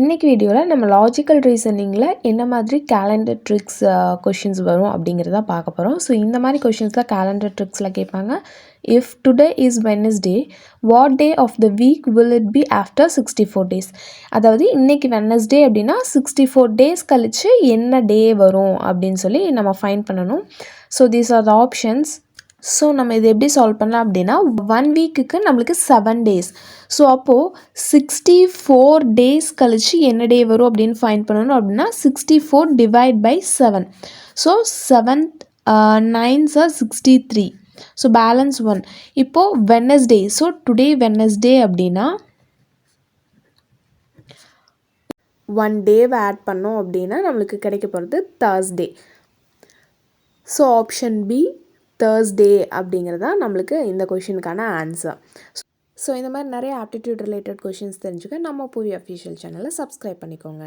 இன்றைக்கி வீடியோவில் நம்ம லாஜிக்கல் ரீசனிங்கில் என்ன மாதிரி கேலண்டர் ட்ரிக்ஸ் கொஷின்ஸ் வரும் அப்படிங்கிறத பார்க்க போகிறோம். ஸோ இந்த மாதிரி கொஷின்ஸில் கேலண்டர் ட்ரிக்ஸில் கேட்பாங்க. If today is Wednesday what day of the week will it be after 64 days. அதாவது இன்றைக்கி வெட்னஸ்டே அப்படின்னா 64 டேஸ் கழித்து என்ன டே வரும் அப்படின்னு சொல்லி நம்ம ஃபைண்ட் பண்ணணும். So these are the options. So நம்ம இது எப்படி சால்வ் பண்ணலாம் அப்படின்னா 1 வீக்குக்கு நம்மளுக்கு 7 டேஸ். ஸோ அப்போது 64 டேஸ் கழிச்சு என்ன டே வரும் அப்படின்னு ஃபைண்ட் பண்ணணும். அப்படின்னா 64 divide by 7. So 7 9s are 63. So balance 1. இப்போது வெட்னஸ்டே. ஸோ டுடே வெட்னஸ்டே அப்படின்னா 1 டேவை ஆட் பண்ணோம் அப்படின்னா நம்மளுக்கு கிடைக்க போகிறது Thursday. So option B Thursday அப்படிங்கிறது தான் நம்மளுக்கு இந்த கொஷினுக்கான ஆன்சர். ஸோ இந்த மாதிரி நிறைய ஆப்டிடியூட் ரிலேட்டட் கொஷின்ஸ் தெரிஞ்சுக்க நம்ம பூவி அஃபிஷியல் சேனலை சப்ஸ்கிரைப் பண்ணிக்கோங்க.